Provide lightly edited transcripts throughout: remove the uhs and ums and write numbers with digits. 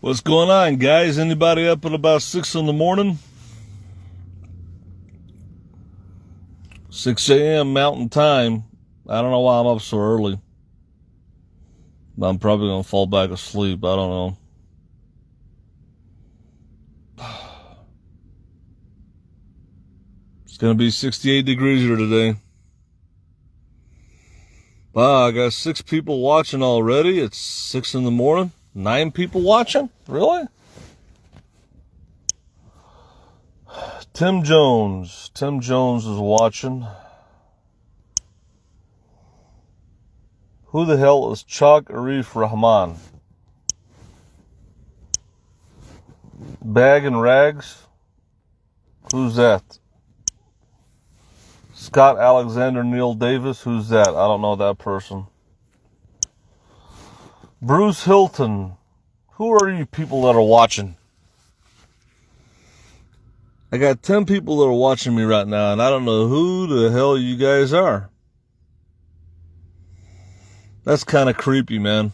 What's going on, guys? Anybody up at about 6 in the morning? 6 a.m. Mountain Time. I don't know why I'm up so early. I'm probably going to fall back asleep. I don't know. It's going to be 68 degrees here today. Wow, I got 6 people watching already. It's 6 in the morning. 9 people watching? Really? Tim Jones. Tim Jones is watching. Who the hell is Chak Arif Rahman? Bag and Rags? Who's that? Scott Alexander Neil Davis? Who's that? I don't know that person. Bruce Hilton. Who are you people that are watching? I got 10 people that are watching me right now, and I don't know who the hell you guys are. That's kind of creepy, man.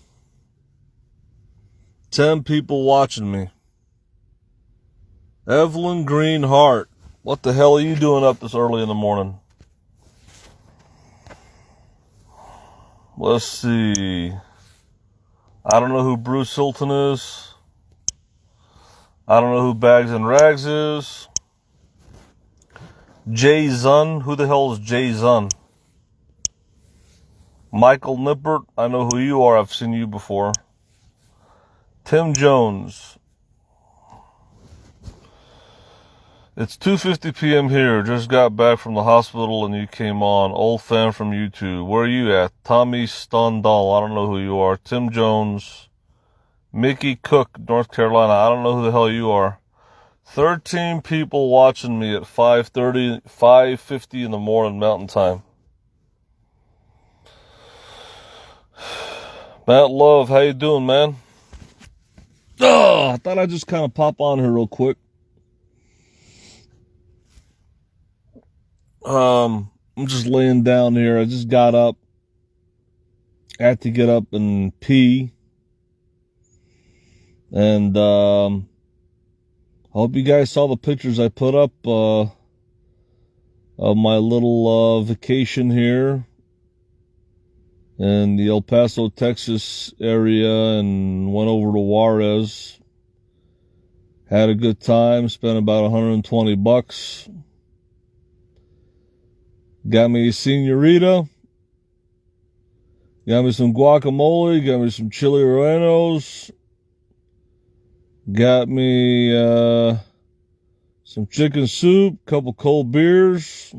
10 people watching me. Evelyn Greenhart. What the hell are you doing up this early in the morning? Let's see. I don't know who Bruce Hilton is. I don't know who Bags and Rags is. Jay Zun. Who the hell is Jay Zun? Michael Nippert. I know who you are. I've seen you before. Tim Jones. It's 2:50 p.m. here. Just got back from the hospital and you came on. Old fan from YouTube. Where are you at? Tommy Stondal. I don't know who you are. Tim Jones. Mickey Cook, North Carolina. I don't know who the hell you are. 13 people watching me at 5:50 in the morning Mountain Time. Matt Love, how you doing, man? Oh, I thought I'd just kind of pop on here real quick. I'm just laying down here. I just got up. I had to get up and pee. And I hope you guys saw the pictures I put up of my little vacation here in the El Paso, Texas area, and went over to Juarez. Had a good time. Spent about $120. Got me a señorita. Got me some guacamole. Got me some chili rellenos. Got me some chicken soup. Couple cold beers.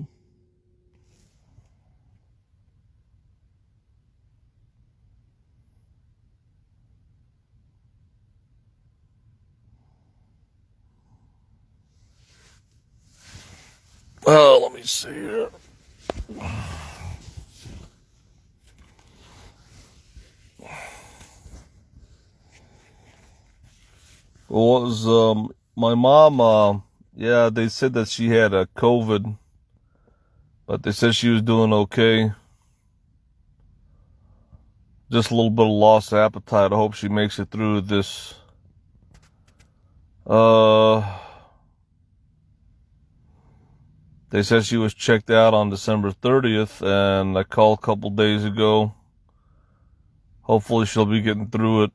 Oh, let me see here. Well, it was my mom. Yeah, they said that she had a COVID, but they said she was doing okay. Just a little bit of lost appetite. I hope she makes it through this. They said she was checked out on December 30th, and I called a couple days ago. Hopefully she'll be getting through it.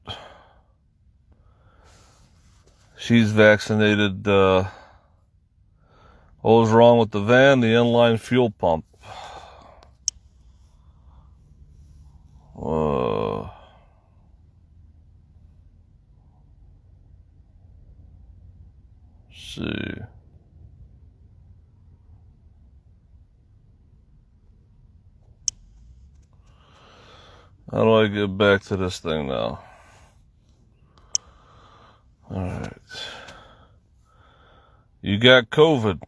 She's vaccinated. What was wrong with the van? The inline fuel pump. See. How do I get back to this thing now? Alright. You got COVID.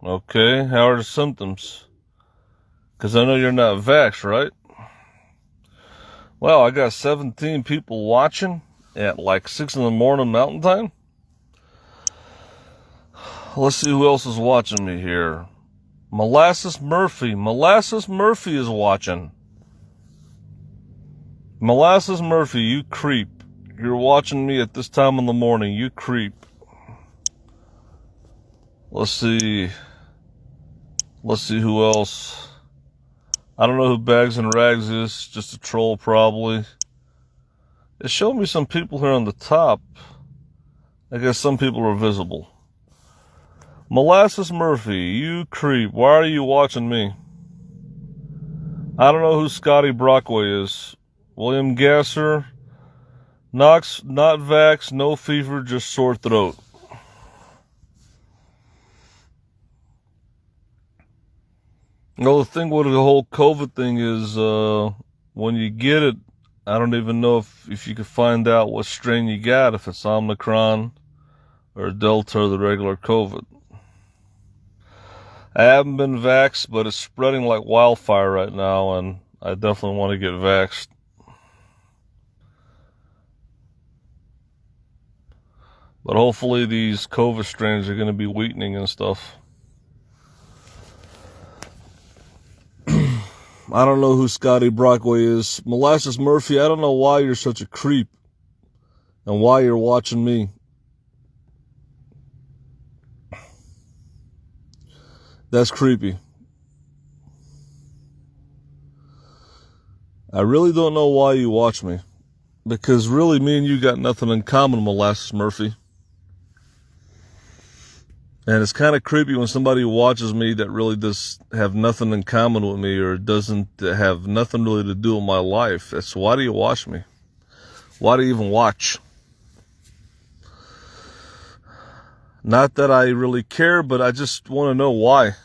Okay, how are the symptoms? Because I know you're not vaxxed, right? Well, I got 17 people watching at like 6 in the morning Mountain Time. Let's see who else is watching me here. Molasses Murphy. Molasses Murphy is watching. Molasses Murphy, you creep. You're watching me at this time in the morning. You creep. Let's see who else. I don't know who Bags and Rags is. Just a troll, probably. It showed me some people here on the top. I guess some people are visible. Molasses Murphy, you creep. Why are you watching me? I don't know who Scotty Brockway is. William Gasser. Knox, not vax, no fever, just sore throat. Well, the thing with the whole COVID thing is when you get it, I don't even know if you could find out what strain you got, if it's Omicron or Delta or the regular COVID. I haven't been vaxxed, but it's spreading like wildfire right now, and I definitely want to get vaxxed. But hopefully these COVID strains are going to be weakening and stuff. I don't know who Scotty Brockway is. Molasses Murphy, I don't know why you're such a creep and why you're watching me. That's creepy. I really don't know why you watch me. Because really, me and you got nothing in common, Molasses Murphy. And it's kind of creepy when somebody watches me that really does have nothing in common with me or doesn't have nothing really to do with my life. That's why do you watch me? Why do you even watch? Not that I really care, but I just want to know why.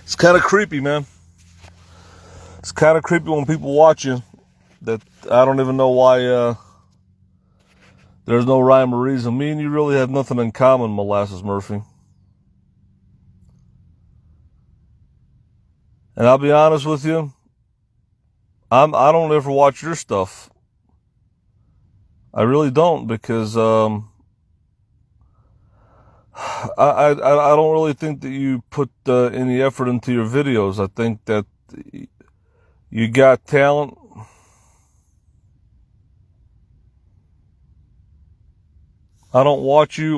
It's kind of creepy, man. It's kind of creepy when people watch you that I don't even know why there's no rhyme or reason. Me and you really have nothing in common, Molasses Murphy. And I'll be honest with you, I don't ever watch your stuff. I really don't, because I don't really think that you put any effort into your videos. I think that you got talent. I don't watch you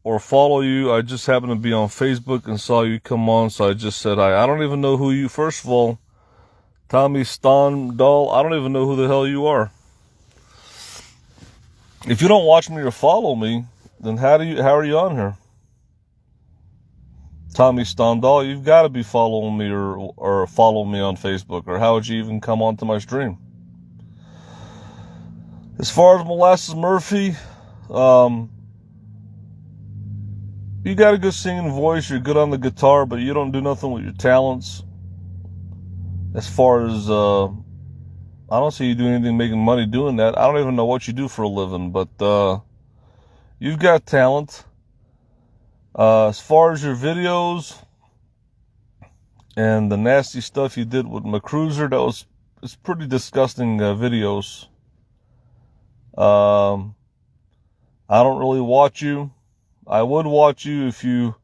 or follow you. I just happen to be on Facebook and saw you come on, so I just said hi. I don't even know who you. First of all, Tommy Stondal, I don't even know who the hell you are. If you don't watch me or follow me, then how are you on here? Tommy Stondal, you've got to be following me or follow me on Facebook, or how would you even come onto my stream? As far as Molasses Murphy, you got a good singing voice, you're good on the guitar, but you don't do nothing with your talents. As far as, I don't see you doing anything making money doing that. I don't even know what you do for a living, but, you've got talent. As far as your videos and the nasty stuff you did with McCruiser, it's pretty disgusting, videos. I don't really watch you. I would watch you if you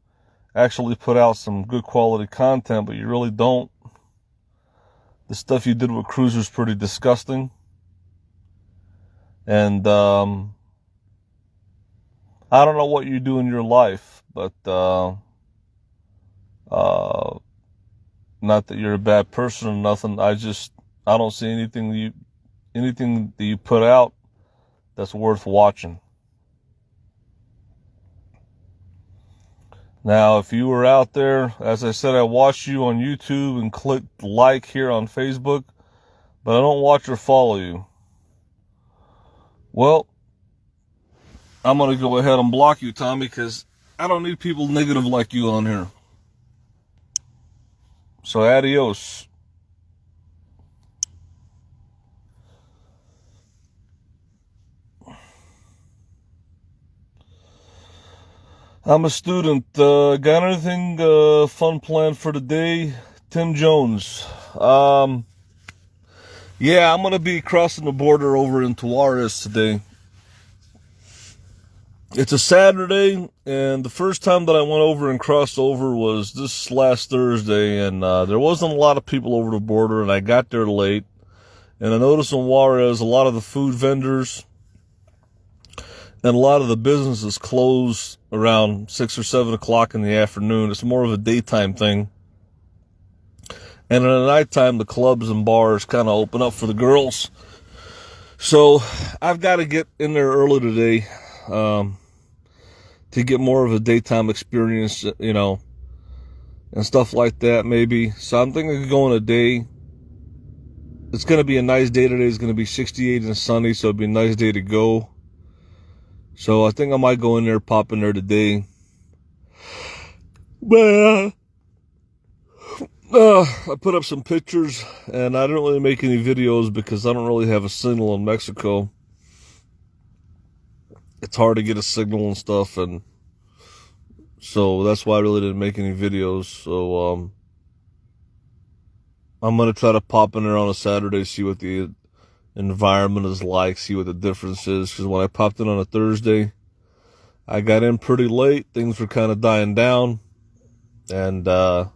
actually put out some good quality content, but you really don't. The stuff you did with Cruiser's pretty disgusting. And I don't know what you do in your life, but not that you're a bad person or nothing. I don't see anything that you put out that's worth watching. Now, if you were out there, as I said, I watched you on YouTube and clicked like here on Facebook, but I don't watch or follow you. Well, I'm going to go ahead and block you, Tommy, because I don't need people negative like you on here. So, adios. I'm a student. Got anything fun planned for the day? Tim Jones. Yeah, I'm going to be crossing the border over into Juarez today. It's a Saturday, and the first time that I went over and crossed over was this last Thursday, and there wasn't a lot of people over the border, and I got there late. And I noticed in Juarez, a lot of the food vendors and a lot of the businesses close around 6 or 7 o'clock in the afternoon. It's more of a daytime thing. And in the nighttime, the clubs and bars kind of open up for the girls. So I've got to get in there early today to get more of a daytime experience, you know, and stuff like that maybe. So I'm thinking of going a day. It's going to be a nice day today. It's going to be 68 and sunny, so it'll be a nice day to go. So I think I might go in there, pop in there today. But I put up some pictures, and I didn't really make any videos because I don't really have a signal in Mexico. It's hard to get a signal and stuff, and so that's why I really didn't make any videos. So I'm going to try to pop in there on a Saturday, see what the environment is like, see what the difference is. Because when I popped in on a Thursday, I got in pretty late. Things were kind of dying down. And I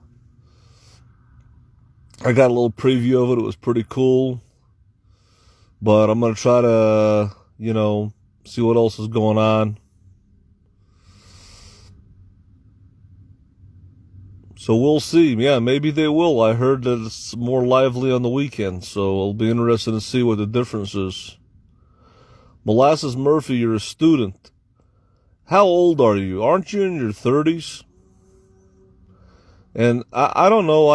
got a little preview of it. It was pretty cool. But I'm going to try to, you know, see what else is going on. So we'll see. Yeah, maybe they will. I heard that it's more lively on the weekend, so I'll be interested to see what the difference is. Molasses Murphy, you're a student. How old are you? Aren't you in your 30s? And I don't know.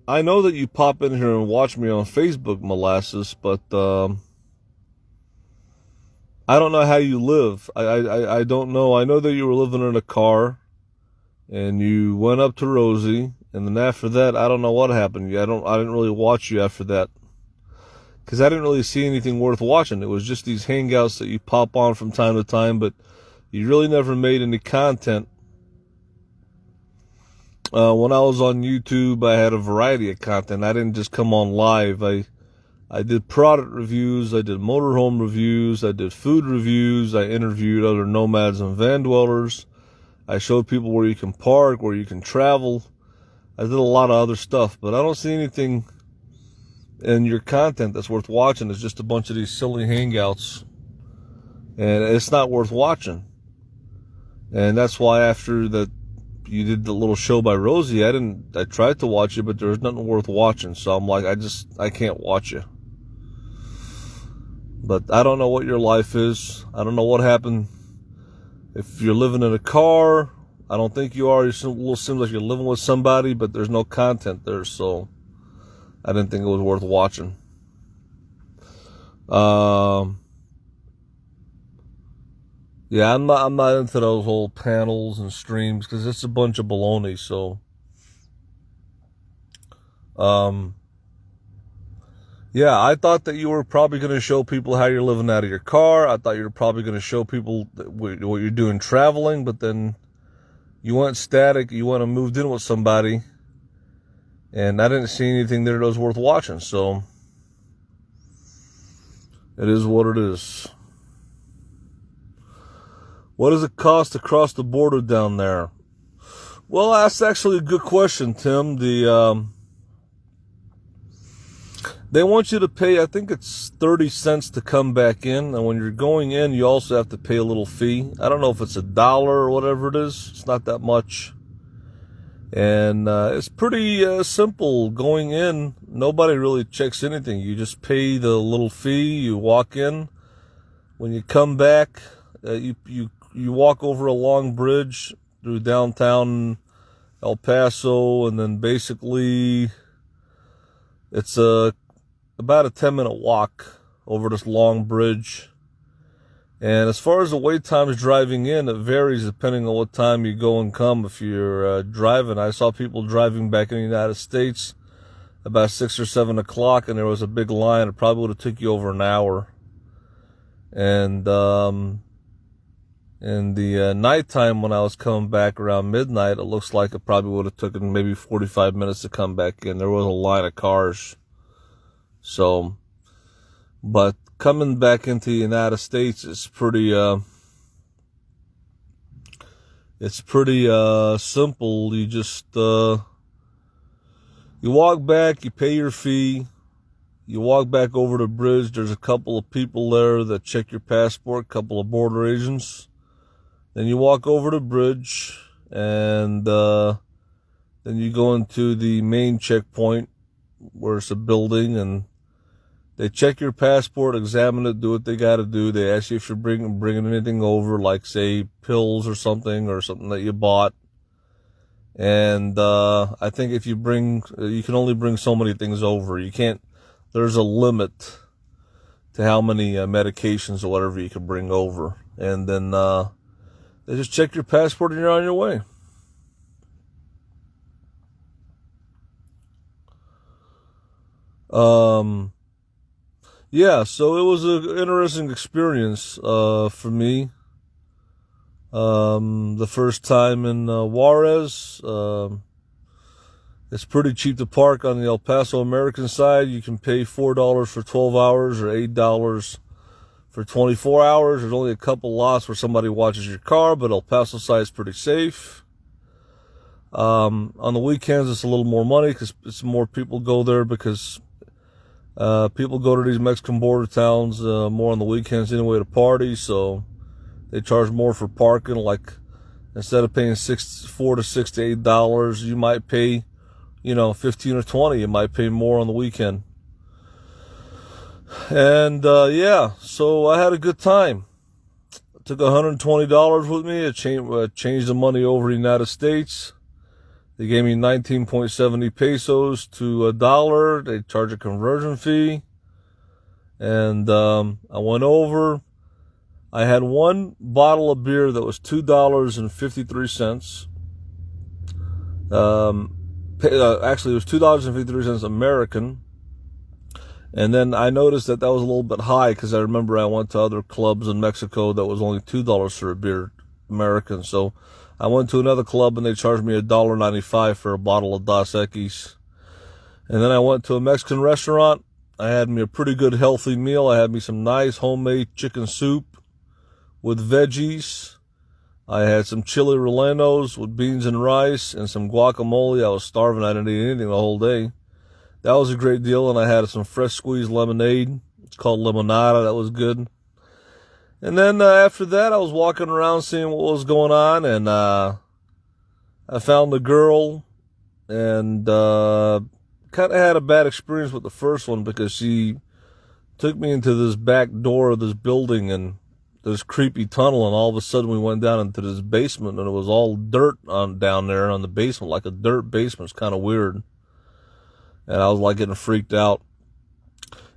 I know that you pop in here and watch me on Facebook, Molasses, but I don't know how you live. I don't know. I know that you were living in a car. And you went up to Rosie, and then after that, I don't know what happened. I didn't really watch you after that, because I didn't really see anything worth watching. It was just these hangouts that you pop on from time to time, but you really never made any content. When I was on YouTube, I had a variety of content. I didn't just come on live. I did product reviews, I did motorhome reviews, I did food reviews, I interviewed other nomads and van dwellers. I showed people where you can park, where you can travel. I did a lot of other stuff, but I don't see anything in your content that's worth watching. It's just a bunch of these silly hangouts, and it's not worth watching. And that's why after that you did the little show by Rosie, I tried to watch it, but there was nothing worth watching. So I'm like, I can't watch you. But I don't know what your life is. I don't know what happened. If you're living in a car, I don't think you are. It seems like you're living with somebody, but there's no content there, so I didn't think it was worth watching. Yeah, I'm not into those whole panels and streams because it's a bunch of baloney. So, yeah, I thought that you were probably going to show people how you're living out of your car. I thought you were probably going to show people what you're doing traveling, but then you went static. You went and moved in with somebody, and I didn't see anything there that was worth watching. So it is what it is. What does it cost to cross the border down there? Well, that's actually a good question, Tim. They want you to pay, I think it's 30 cents to come back in. And when you're going in, you also have to pay a little fee. I don't know if it's $1 or whatever it is. It's not that much. And it's pretty simple going in. Nobody really checks anything. You just pay the little fee. You walk in. When you come back, you walk over a long bridge through downtown El Paso. And then basically it's about a 10-minute walk over this long bridge. And as far as the wait times driving in, it varies depending on what time you go and come. If you're driving, I saw people driving back in the United States about 6 or 7 o'clock, and there was a big line. It probably would have took you over an hour. And in the nighttime, when I was coming back around midnight, it looks like it probably would have taken maybe 45 minutes to come back in. There was a line of cars. So, but coming back into the United States is pretty simple. You just, you walk back, you pay your fee, You walk back over the bridge. There's a couple of people there that check your passport, a couple of border agents. Then you walk over the bridge, and then you go into the main checkpoint where it's a building, and they check your passport, examine it, do what they got to do. They ask you if you're bringing anything over, like, say, pills or something that you bought. And I think if you can only bring so many things over. You can't. There's a limit to how many medications or whatever you can bring over. And then they just check your passport and you're on your way. Yeah, so it was an interesting experience for me. The first time in Juarez. It's pretty cheap to park on the El Paso American side. You can pay $4 for 12 hours or $8 for 24 hours. There's only a couple lots where somebody watches your car, but El Paso side is pretty safe. On the weekends, it's a little more money because it's more people go there because people go to these Mexican border towns more on the weekends anyway to party, so they charge more for parking. Like, instead of paying $4 to $6 to $8, you might pay, 15 or 20. You might pay more on the weekend. And yeah, so I had a good time. I took $120 with me. I changed the money over to the United States. They gave me 19.70 pesos to $1. They charge a conversion fee. And I went over. I had one bottle of beer that was $2.53. Actually, it was $2.53 American. And then I noticed that was a little bit high because I remember I went to other clubs in Mexico that was only $2 for a beer American. So I went to another club and they charged me $1.95 for a bottle of Dos Equis. And then I went to a Mexican restaurant. I had me a pretty good healthy meal. I had me some nice homemade chicken soup with veggies. I had some chili rellenos with beans and rice and some guacamole. I was starving. I didn't eat anything the whole day. That was a great deal. And I had some fresh squeezed lemonade. It's called limonada. That was good. And then after that, I was walking around seeing what was going on. And I found the girl and kind of had a bad experience with the first one because she took me into this back door of this building and this creepy tunnel, and all of a sudden we went down into this basement, and it was all dirt down there on the basement, like a dirt basement. It's kind of weird. And I was like getting freaked out.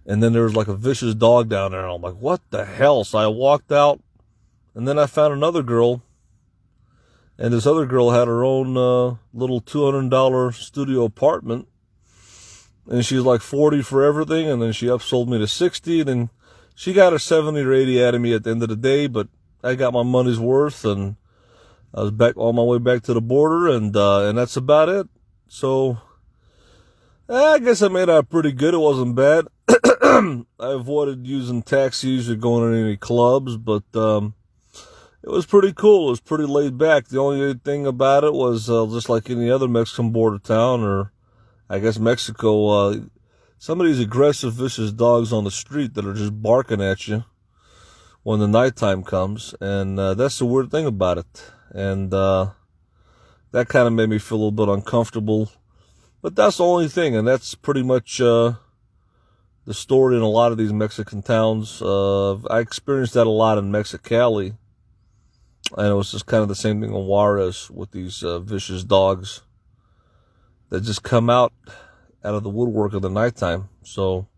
And then there was like a vicious dog down there, and I'm like, what the hell? So I walked out, and then I found another girl, and this other girl had her own little $200 studio apartment, and she's like 40 for everything, and then she upsold me to 60, and then she got her 70 or 80 out of me at the end of the day, but I got my money's worth, and I was back on my way back to the border, and that's about it. So I guess I made out pretty good. It wasn't bad. I avoided using taxis or going to any clubs, but it was pretty cool. It was pretty laid back. The only thing about it was just like any other Mexican border town, or I guess Mexico, some of these aggressive, vicious dogs on the street that are just barking at you when the nighttime comes. And that's the weird thing about it. And that kind of made me feel a little bit uncomfortable. But that's the only thing. And that's pretty much the story in a lot of these Mexican towns. I experienced that a lot in Mexicali. And it was just kind of the same thing in Juarez with these vicious dogs that just come out of the woodwork of the nighttime. So,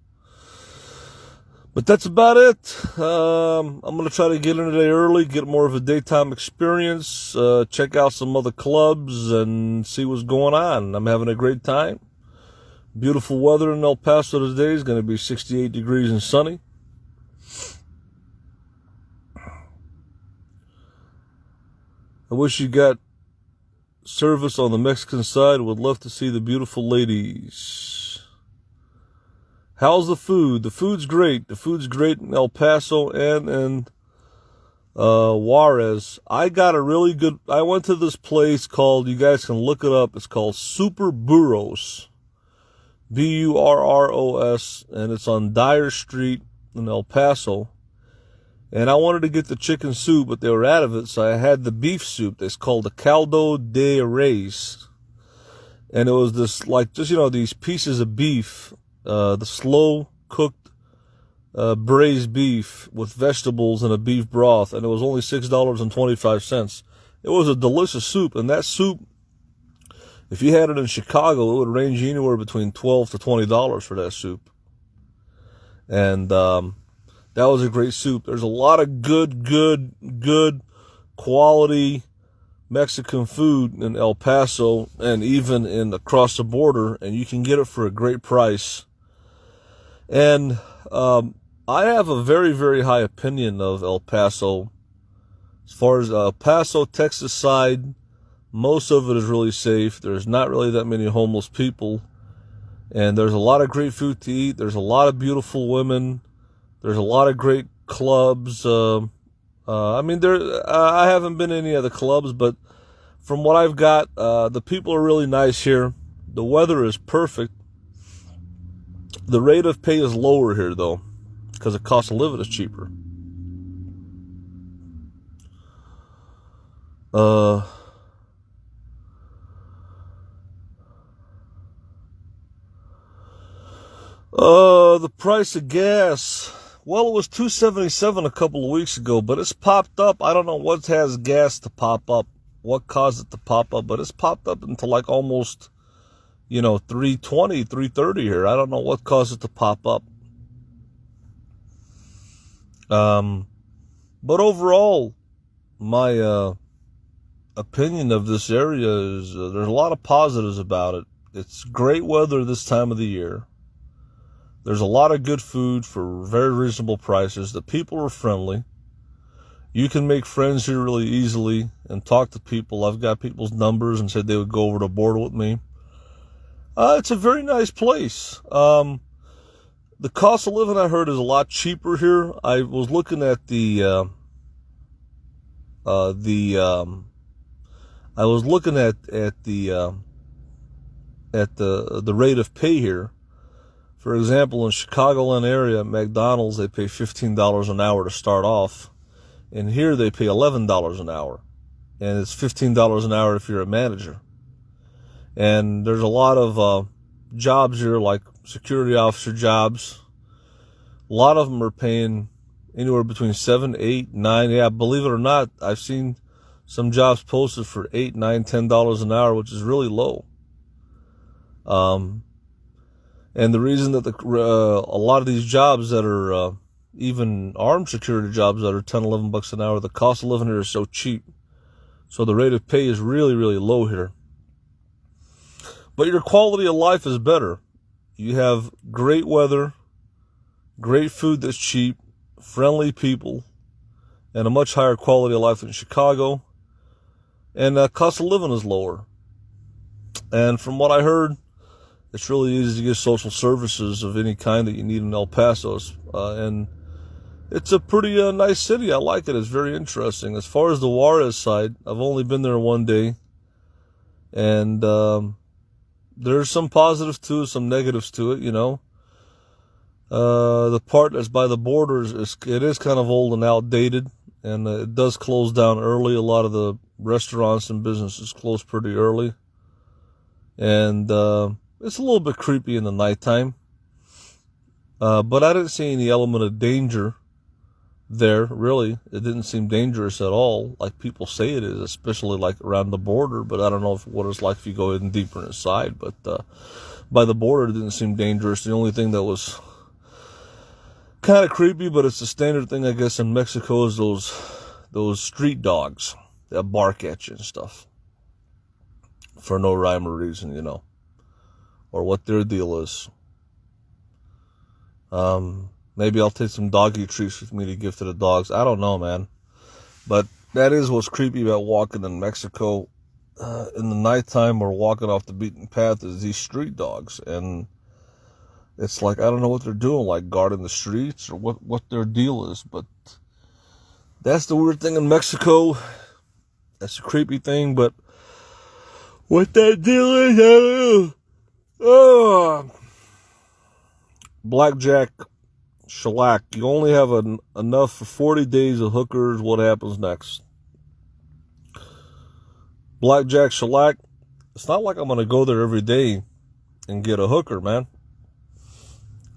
but that's about it. I'm going to try to get in today early, get more of a daytime experience, check out some other clubs and see what's going on. I'm having a great time. Beautiful weather in El Paso today. Is going to be 68 degrees and sunny. I wish you got service on the Mexican side. Would love to see the beautiful ladies. How's the food? The food's great. The food's great in El Paso and in Juarez. I went to this place called, you guys can look it up, it's called Super Burros. Burros, and it's on Dyer Street in El Paso. And I wanted to get the chicken soup, but they were out of it, so I had the beef soup. It's called the caldo de res. And it was this, like, just, these pieces of beef, the slow cooked braised beef with vegetables and a beef broth, and it was only $6.25. It was a delicious soup, and that soup, if you had it in Chicago, it would range anywhere between $12 to $20 for that soup. And that was a great soup. There's a lot of good quality Mexican food in El Paso and even across the border, and you can get it for a great price. And I have a very, very high opinion of El Paso. As far as El Paso, Texas side, most of it is really safe. There's not really that many homeless people. And there's a lot of great food to eat. There's a lot of beautiful women. There's a lot of great clubs. I haven't been to any of the clubs, but from what I've got, the people are really nice here. The weather is perfect. The rate of pay is lower here, though, because the cost of living is cheaper. The price of gas. Well, it was $2.77 a couple of weeks ago, but it's popped up. I don't know what has gas to pop up, what caused it to pop up, but it's popped up into like almost, $3.20, $3.30 here. I don't know what caused it to pop up. But overall, my opinion of this area is there's a lot of positives about it. It's great weather this time of the year. There's a lot of good food for very reasonable prices. The people are friendly. You can make friends here really easily and talk to people. I've got people's numbers and said they would go over to board with me. It's a very nice place. The cost of living, I heard, is a lot cheaper here. I was looking at the rate of pay here. For example, in Chicagoland area, at McDonald's, they pay $15 an hour to start off. And here they pay $11 an hour. And it's $15 an hour if you're a manager. And there's a lot of jobs here, like security officer jobs. A lot of them are paying anywhere between $7, $8, $9. Yeah, believe it or not, I've seen some jobs posted for $8, $9, $10 an hour, which is really low. And the reason that a lot of these jobs that are even armed security jobs that are $10, $11 an hour, the cost of living here is so cheap. So the rate of pay is really, really low here. But your quality of life is better. You have great weather, great food that's cheap, friendly people, and a much higher quality of life than Chicago. And cost of living is lower. And from what I heard, it's really easy to get social services of any kind that you need in El Paso. And it's a pretty nice city. I like it. It's very interesting. As far as the Juarez side, I've only been there one day. And there's some positives to it, some negatives to it, The part that's by the borders, it is kind of old and outdated. And it does close down early. A lot of the restaurants and businesses close pretty early. And it's a little bit creepy in the nighttime. But I didn't see any element of danger there, really. It didn't seem dangerous at all, like people say it is, especially like around the border. But I don't know what it's like if you go in deeper inside. But by the border, it didn't seem dangerous. The only thing that was kind of creepy, but it's a standard thing, I guess, in Mexico, is those street dogs that bark at you and stuff for no rhyme or reason, or what their deal is. Maybe I'll take some doggy treats with me to give to the dogs. I don't know, man. But that is what's creepy about walking in Mexico in the nighttime or walking off the beaten path, is these street dogs. And it's like, I don't know what they're doing, like guarding the streets or what their deal is. But that's the weird thing in Mexico. That's a creepy thing. But what that deal is, blackjack, shellac. You only have enough for 40 days of hookers. What happens next? Blackjack, shellac. It's not like I'm going to go there every day and get a hooker, man.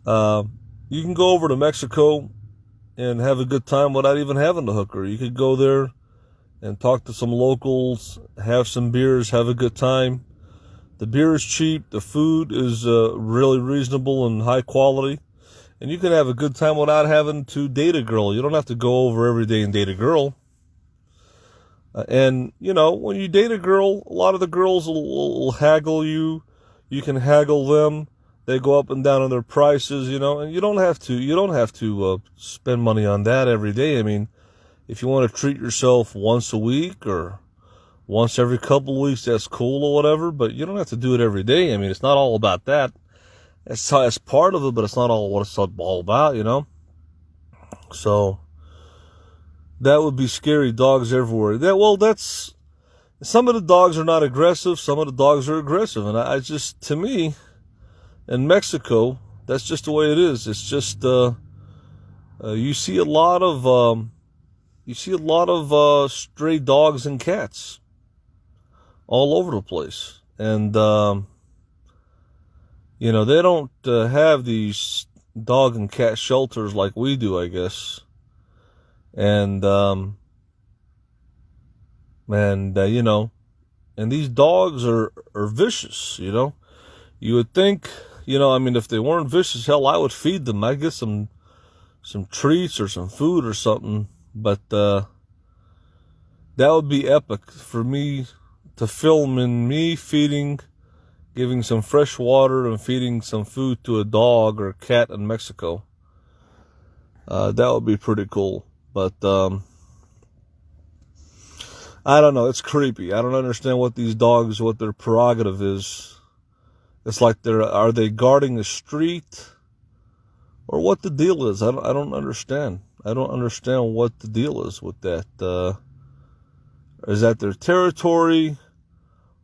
You can go over to Mexico and have a good time without even having a hooker. You could go there and talk to some locals, have some beers, have a good time. The beer is cheap. The food is really reasonable and high quality. And you can have a good time without having to date a girl. You don't have to go over every day and date a girl. And, you know, when you date a girl, a lot of the girls will haggle you. You can haggle them. They go up and down on their prices, you know, and you don't have to spend money on that every day. I mean, if you want to treat yourself once a week or once every couple of weeks, that's cool or whatever, but you don't have to do it every day. I mean, it's not all about that. It's part of it, but it's not all what it's all about, you know? So, that would be scary. Dogs everywhere. Some of the dogs are not aggressive. Some of the dogs are aggressive. And to me, in Mexico, that's just the way it is. It's just, you see a lot of stray dogs and cats all over the place. And, you know, they don't have these dog and cat shelters like we do, I guess. And, you know, and these dogs are vicious, you know. You would think, you know, I mean, if they weren't vicious, hell, I would feed them. I'd get some treats or some food or something. But that would be epic for me to film in me feeding, giving some fresh water and feeding some food to a dog or a cat in Mexico. That would be pretty cool. But I don't know. It's creepy. I don't understand what these dogs, what their prerogative is. It's like are they guarding the street or what the deal is? I don't understand. I don't understand what the deal is with that. Is that their territory?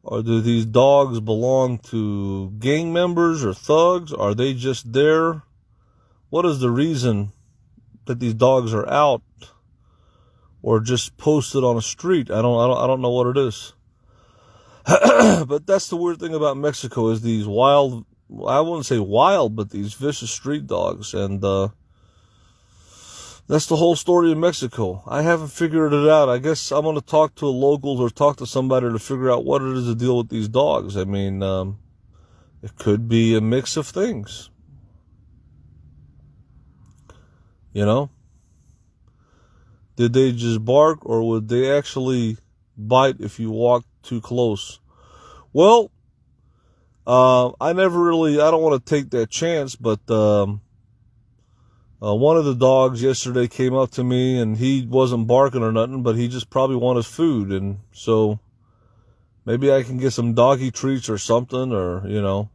Or do these dogs belong to gang members or thugs? Are they just there? What is the reason that these dogs are out or just posted on a street? I don't know what it is. But that's the weird thing about Mexico is these wild, I wouldn't say wild, but these vicious street dogs. And that's the whole story of Mexico. I haven't figured it out. I guess I'm going to talk to locals or talk to somebody to figure out what it is to deal with these dogs. I mean, it could be a mix of things. You know? Did they just bark or would they actually bite if you walk too close? Well, I don't want to take that chance, but one of the dogs yesterday came up to me and he wasn't barking or nothing, but he just probably wanted food. And so maybe I can get some doggy treats or something, or, you know,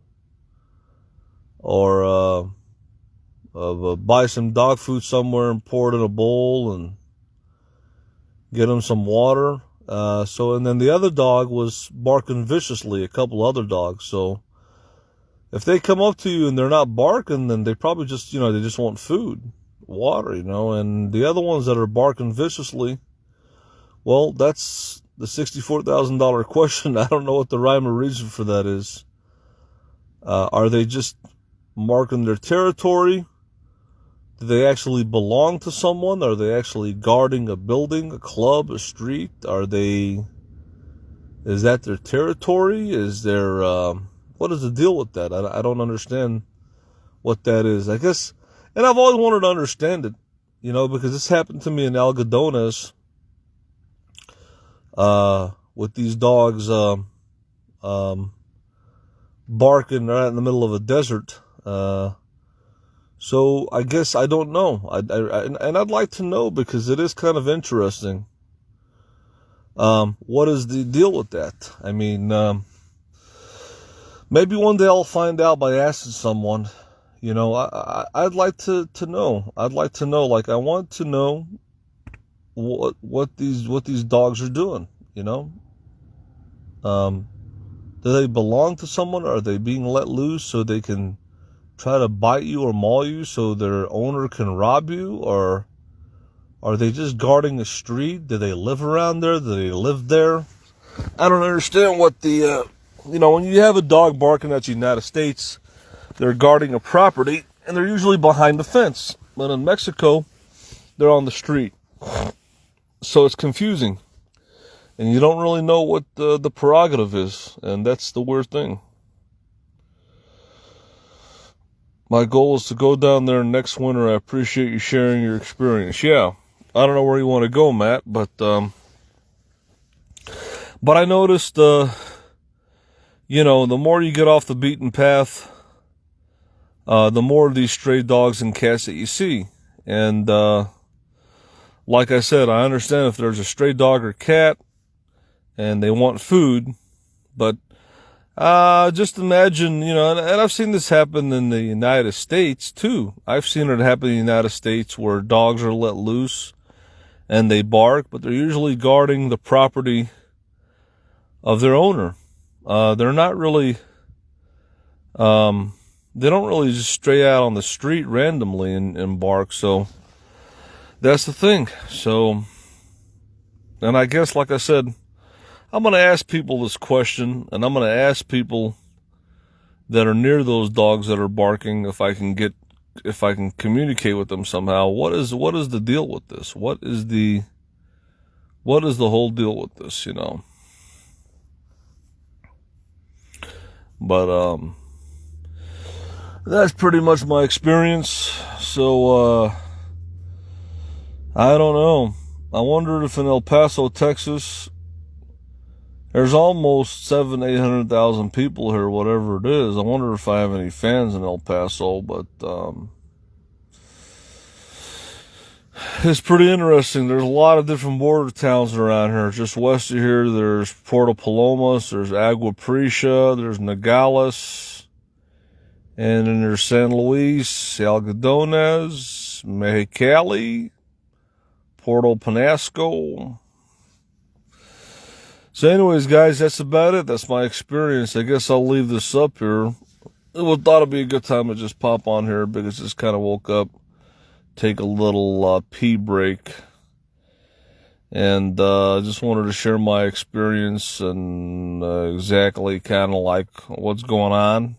or buy some dog food somewhere and pour it in a bowl and get him some water. And then the other dog was barking viciously, a couple other dogs. So if they come up to you and they're not barking, then they probably just, you know, they just want food, water, you know. And the other ones that are barking viciously, well, that's the $64,000 question. I don't know what the rhyme or reason for that is. Are they just marking their territory? Do they actually belong to someone? Are they actually guarding a building, a club, a street? Is that their territory? What is the deal with that? I don't understand what that is. I guess, and I've always wanted to understand it, you know, because this happened to me in Algodones, with these dogs, barking right in the middle of a desert. So I guess I don't know. And I'd like to know because it is kind of interesting. What is the deal with that? I mean, maybe one day I'll find out by asking someone. You know, I'd like to know. I'd like to know. Like, I want to know what these dogs are doing. You know, do they belong to someone? Or are they being let loose so they can try to bite you or maul you so their owner can rob you? Or are they just guarding the street? Do they live around there? Do they live there? I don't understand what the, when you have a dog barking at the United States, they're guarding a property, and they're usually behind the fence. But in Mexico, they're on the street. So it's confusing. And you don't really know what the prerogative is. And that's the weird thing. My goal is to go down there next winter. I appreciate you sharing your experience. Yeah, I don't know where you want to go, Matt, but I noticed, the more you get off the beaten path, the more of these stray dogs and cats that you see. And like I said, I understand if there's a stray dog or cat and they want food, but just imagine, and I've seen this happen in the United States too. I've seen it happen in the United States where dogs are let loose and they bark, but they're usually guarding the property of their owner. They're not really, they don't really just stray out on the street randomly and bark. So that's the thing. So, and I guess, like I said, I'm going to ask people this question, and I'm going to ask people that are near those dogs that are barking if I can communicate with them somehow. What is the deal with this? What is the whole deal with this, But that's pretty much my experience. So I don't know. I wondered if in El Paso, Texas, there's almost 800,000 people here, whatever it is. I wonder if I have any fans in El Paso, but it's pretty interesting. There's a lot of different border towns around here. Just west of here, there's Puerto Palomas, there's Agua Prieta, there's Nogales, and then there's San Luis, Algodones, Mexicali, Puerto Penasco. So anyways, guys, that's about it. That's my experience. I guess I'll leave this up here. I thought it'd be a good time to just pop on here because I just kind of woke up, take a little pee break, and just wanted to share my experience and exactly kind of like what's going on.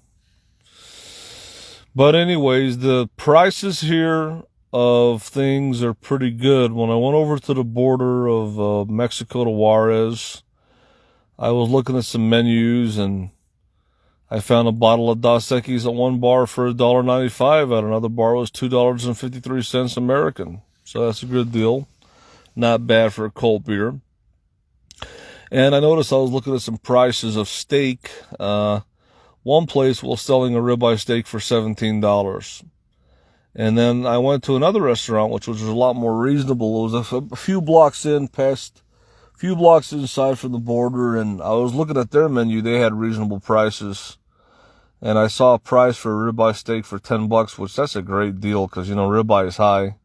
But anyways, the prices here of things are pretty good. When I went over to the border of Mexico to Juarez, I was looking at some menus, and I found a bottle of Dos Equis at one bar for $1.95. At another bar was $2.53 American. So that's a good deal. Not bad for a cold beer. And I noticed I was looking at some prices of steak. One place was selling a ribeye steak for $17. And then I went to another restaurant, which was a lot more reasonable. It was a few blocks inside from the border, and I was looking at their menu. They had reasonable prices, and I saw a price for a ribeye steak for $10, which that's a great deal because ribeye is high.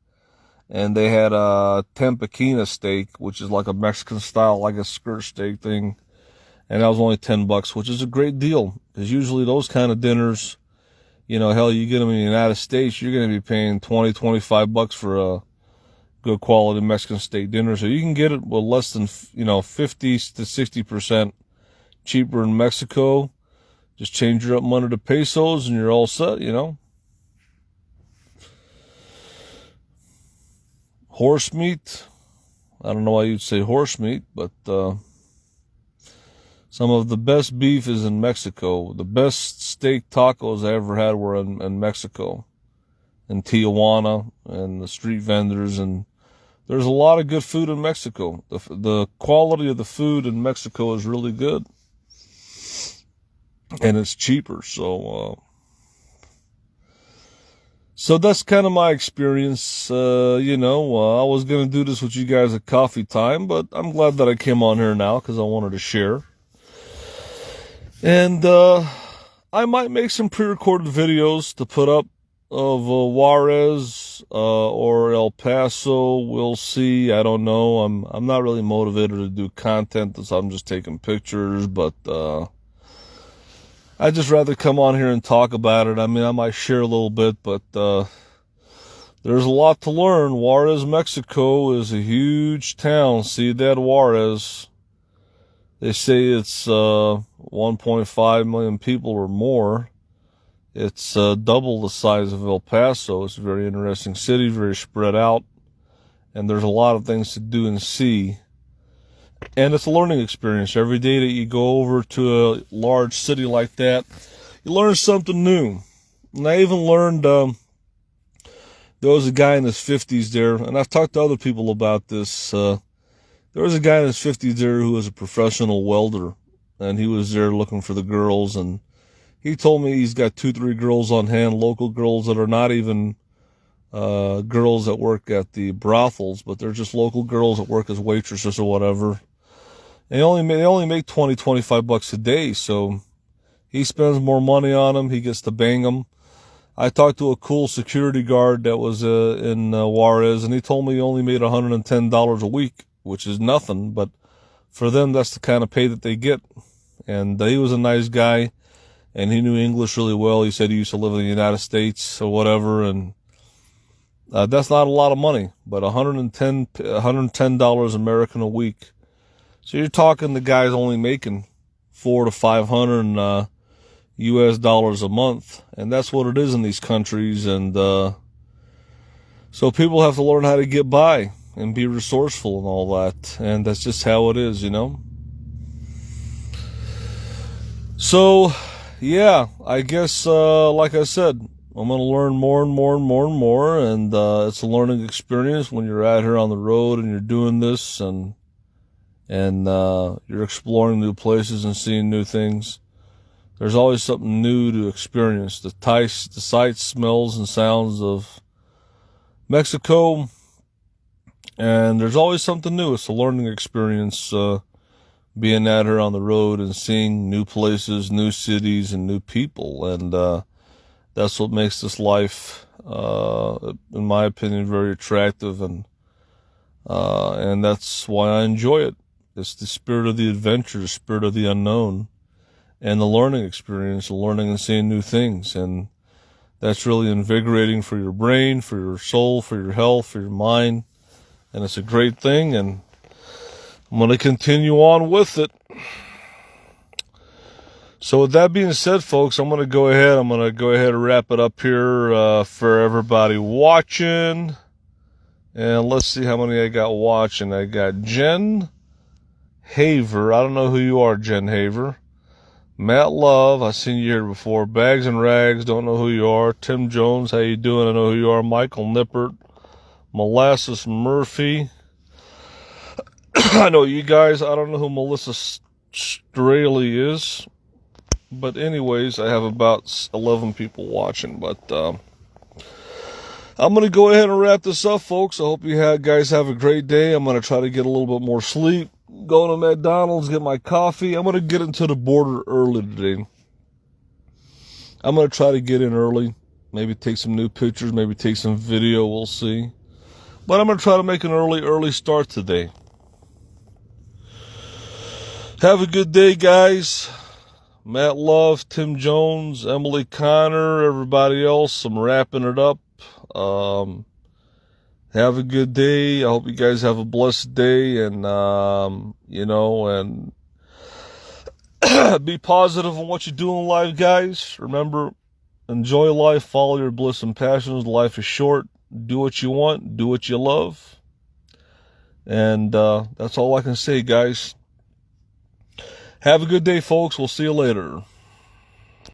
And they had a Tempequina steak, which is like a Mexican style, like a skirt steak thing, and that was only $10, which is a great deal because usually those kind of dinners, hell, you get them in the United States, you're going to be paying $20-25 for a good quality Mexican steak dinner. So you can get it with less than 50 to 60% cheaper in Mexico. Just change your up money to pesos and you're all set. Horse meat, I don't know why you'd say horse meat, but some of the best beef is in Mexico. The best steak tacos I ever had were in Mexico, in Tijuana, and the street vendors. And there's a lot of good food in Mexico. The quality of the food in Mexico is really good. And it's cheaper. So that's kind of my experience. I was going to do this with you guys at coffee time, but I'm glad that I came on here now because I wanted to share. And I might make some pre-recorded videos to put up of Juarez or El Paso. We'll see. I don't know. I'm not really motivated to do content, so I'm just taking pictures. But I'd just rather come on here and talk about it. I mean, I might share a little bit, but there's a lot to learn. Juarez, Mexico is a huge town. Ciudad Juarez. They say it's 1.5 million people or more. It's double the size of El Paso. It's a very interesting city, very spread out, and there's a lot of things to do and see. And it's a learning experience. Every day that you go over to a large city like that, you learn something new. And I even learned there was a guy in his 50s there, and I've talked to other people about this. There was a guy in his 50s there who was a professional welder, and he was there looking for the girls, and he told me he's got 2-3 girls on hand, local girls that are not even girls that work at the brothels, but they're just local girls that work as waitresses or whatever. And they only make $20-25 a day, so he spends more money on them. He gets to bang them. I talked to a cool security guard that was in Juarez, and he told me he only made $110 a week, which is nothing, but for them, that's the kind of pay that they get. And he was a nice guy, and he knew English really well. He said he used to live in the United States or whatever, and that's not a lot of money, but $110 American a week. So you're talking the guy's only making $400 to $500 US dollars a month, and that's what it is in these countries. And so people have to learn how to get by and be resourceful and all that, and that's just how it is, you know. So yeah, I guess like I said, I'm going to learn more and more and more and more, and it's a learning experience when you're out here on the road and you're doing this, and you're exploring new places and seeing new things. There's always something new to experience. The sights, smells, and sounds of Mexico, and there's always something new. It's a learning experience, being out here on the road and seeing new places, new cities, and new people, and that's what makes this life, in my opinion, very attractive, and that's why I enjoy it. It's the spirit of the adventure, the spirit of the unknown, and the learning experience, the learning and seeing new things. And that's really invigorating for your brain, for your soul, for your health, for your mind. And it's a great thing, and I'm going to continue on with it. So with that being said, folks, I'm going to go ahead and wrap it up here for everybody watching. And let's see how many I got watching. I got Jen Haver. I don't know who you are, Jen Haver. Matt Love, I've seen you here before. Bags and Rags, don't know who you are. Tim Jones, how you doing? I know who you are. Michael Nippert. Molasses Murphy. I know you guys. I don't know who Melissa Straley is. But anyways, I have about 11 people watching. But I'm going to go ahead and wrap this up, folks. I hope you guys have a great day. I'm going to try to get a little bit more sleep. Go to McDonald's, get my coffee. I'm going to get into the border early today. I'm going to try to get in early. Maybe take some new pictures. Maybe take some video. We'll see. But I'm going to try to make an early start today. Have a good day, guys. Matt Love, Tim Jones, Emily Connor, everybody else. I'm wrapping it up. Have a good day. I hope you guys have a blessed day, and and be positive on what you do in life, guys. Remember, enjoy life, follow your bliss and passions. Life is short. Do what you want, do what you love. And that's all I can say, guys. Have a good day, folks. We'll see you later.